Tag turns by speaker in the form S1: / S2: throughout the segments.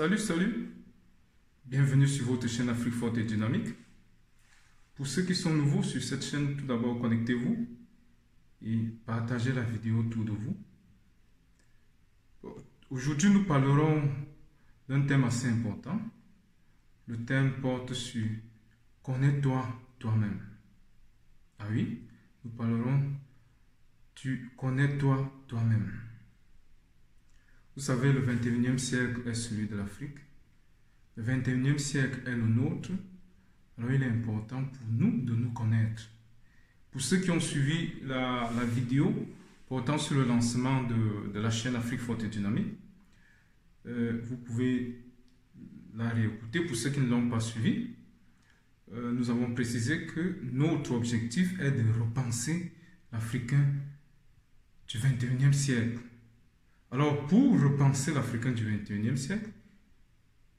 S1: Salut, salut! Bienvenue sur votre chaîne Afrique Forte et Dynamique. Pour ceux qui sont nouveaux sur cette chaîne, tout d'abord, connectez-vous et partagez la vidéo autour de vous. Aujourd'hui, nous parlerons d'un thème assez important. Le thème porte sur « Connais-toi toi-même ». Ah oui, nous parlerons du « Connais-toi toi-même ». Vous savez, le 21e siècle est celui de l'Afrique. Le 21e siècle est le nôtre. Alors, il est important pour nous de nous connaître. Pour ceux qui ont suivi la vidéo portant sur le lancement de la chaîne Afrique Forte et Dynamique, vous pouvez la réécouter. Pour ceux qui ne l'ont pas suivi, nous avons précisé que notre objectif est de repenser l'Africain du 21e siècle. Alors, pour repenser l'Africain du 21e siècle,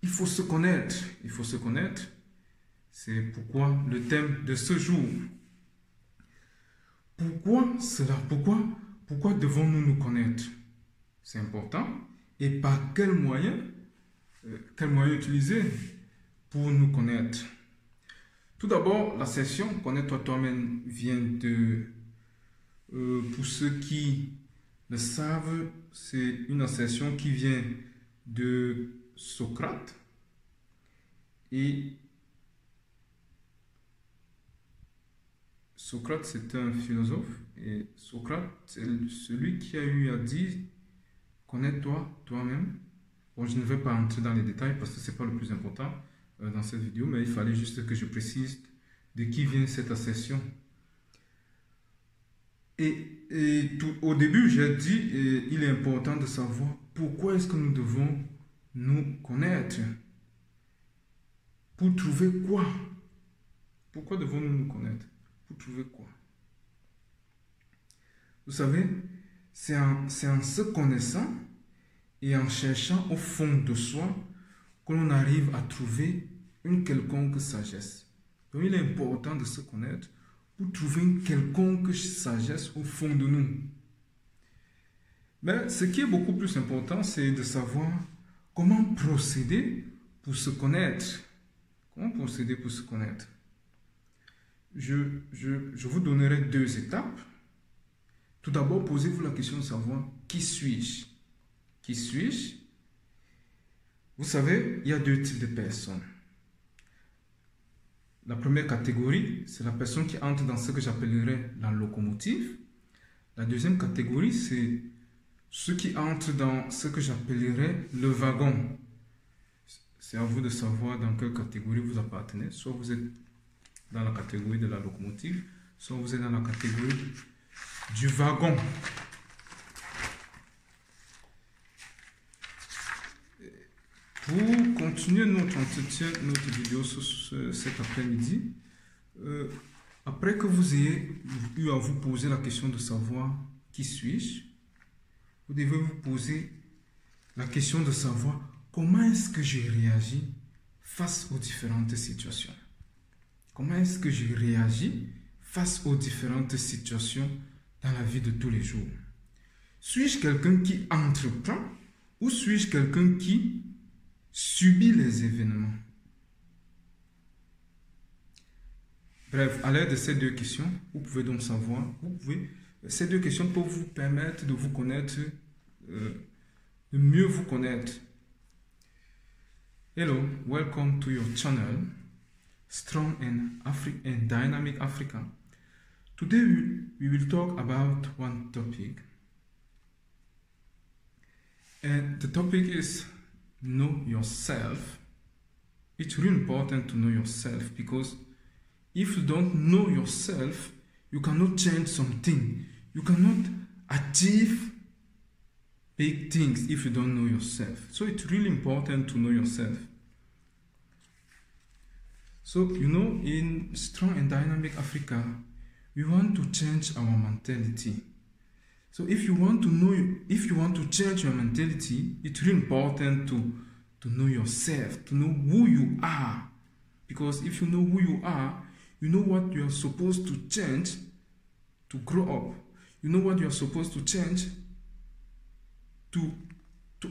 S1: il faut se connaître. Il faut se connaître. C'est pourquoi le thème de ce jour. Pourquoi cela? Pourquoi devons-nous nous connaître? C'est important. Et par quels moyens utiliser pour nous connaître? Tout d'abord, la session « Connais-toi toi-même » vient de... pour ceux qui le savent, c'est une assertion qui vient de Socrate. Et Socrate, c'est un philosophe. Et Socrate, c'est celui qui a eu à dire « Connais-toi toi-même ». Bon, je ne vais pas entrer dans les détails parce que ce n'est pas le plus important dans cette vidéo, mais il fallait juste que je précise de qui vient cette assertion. Au début, j'ai dit il est important de savoir pourquoi est-ce que nous devons nous connaître. Pour trouver quoi? Pourquoi devons-nous nous connaître? Pour trouver quoi? Vous savez, c'est en se connaissant et en cherchant au fond de soi que l'on arrive à trouver une quelconque sagesse. Donc, il est important de se connaître pour trouver une quelconque sagesse au fond de nous. Mais ce qui est beaucoup plus important, c'est de savoir comment procéder pour se connaître. Comment procéder pour se connaître? Je vous donnerai deux étapes. Tout d'abord, posez-vous la question de savoir qui suis-je? Qui suis-je? Vous savez, il y a deux types de personnes. La première catégorie, c'est la personne qui entre dans ce que j'appellerais la locomotive. La deuxième catégorie, c'est ceux qui entrent dans ce que j'appellerais le wagon. C'est à vous de savoir dans quelle catégorie vous appartenez. Soit vous êtes dans la catégorie de la locomotive, soit vous êtes dans la catégorie du wagon. Pour continuer notre entretien, notre vidéo cet après-midi, après que vous ayez eu à vous poser la question de savoir qui suis-je, vous devez vous poser la question de savoir comment est-ce que j'ai réagi face aux différentes situations. Comment est-ce que j'ai réagi face aux différentes situations dans la vie de tous les jours? Suis-je quelqu'un qui entreprend ou suis-je quelqu'un qui subit les événements? Bref, à l'aide de ces deux questions, vous pouvez donc savoir, ces deux questions peuvent vous permettre de vous connaître, de mieux vous connaître. Hello, welcome to your channel, Strong and Dynamic Africa. Today we will talk about one topic, and the topic is know yourself. It's really important to know yourself because if you don't know yourself, you cannot change something. You cannot achieve big things if you don't know yourself. So it's really important to know yourself. So, you know, in Strong and Dynamic Africa, we want to change our mentality. So if you want to change your mentality, it's really important to know yourself, to know who you are. Because if you know who you are, you know what you are supposed to change to grow up. You know what you are supposed to change to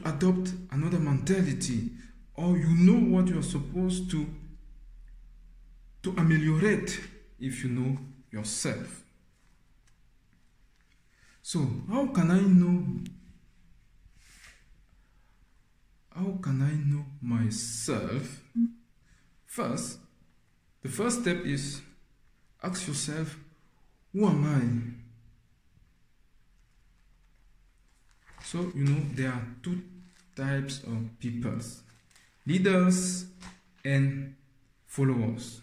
S1: adopt another mentality, or you know what you are supposed to ameliorate if you know yourself. So how can I know myself? First, the first step is ask yourself, who am I? So there are two types of people: leaders and followers.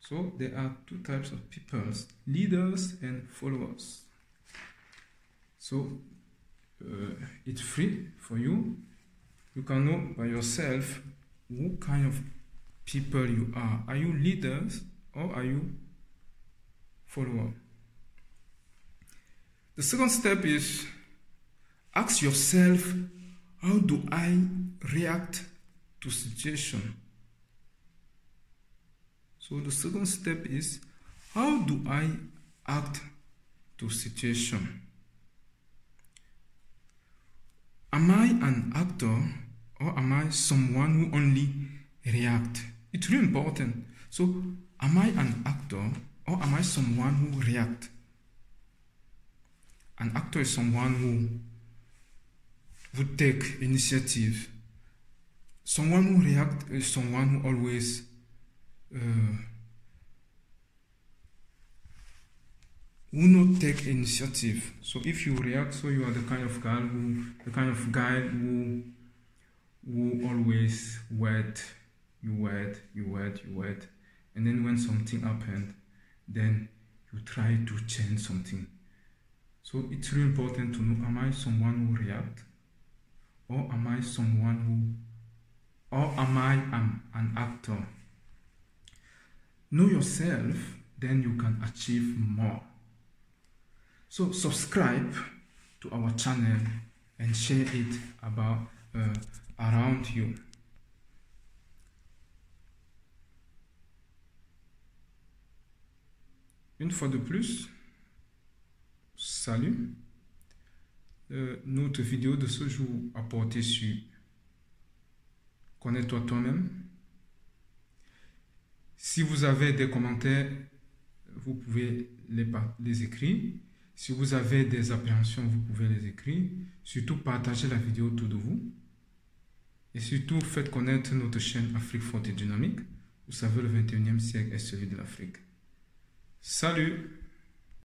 S1: So there are two types of people: leaders and followers. So it's free for you. You can know by yourself what kind of people you are. Are you leaders or are you followers? The second step is ask yourself, how do I react to situation? So the second step is, how do I act to situation? Am I an actor or am I someone who only reacts? It's really important. So am I an actor or am I someone who reacts? An actor is someone who would take initiative. Someone who reacts is someone who always will not take initiative. So if you react, so you are the kind of guy who always wait, you wait, and then when something happened, then you try to change something. So it's really important to know, am I someone who reacts, or am I an actor? Know yourself, then you can achieve more. So subscribe to our channel and share it around you. Une fois de plus, salut. Notre vidéo de ce jour a porté sur Connais-toi toi-même. Si vous avez des commentaires, vous pouvez les écrire. Si vous avez des appréhensions, vous pouvez les écrire. Surtout, partagez la vidéo autour de vous. Et surtout, faites connaître notre chaîne Afrique Forte et Dynamique. Vous savez, le 21e siècle est celui de l'Afrique. Salut!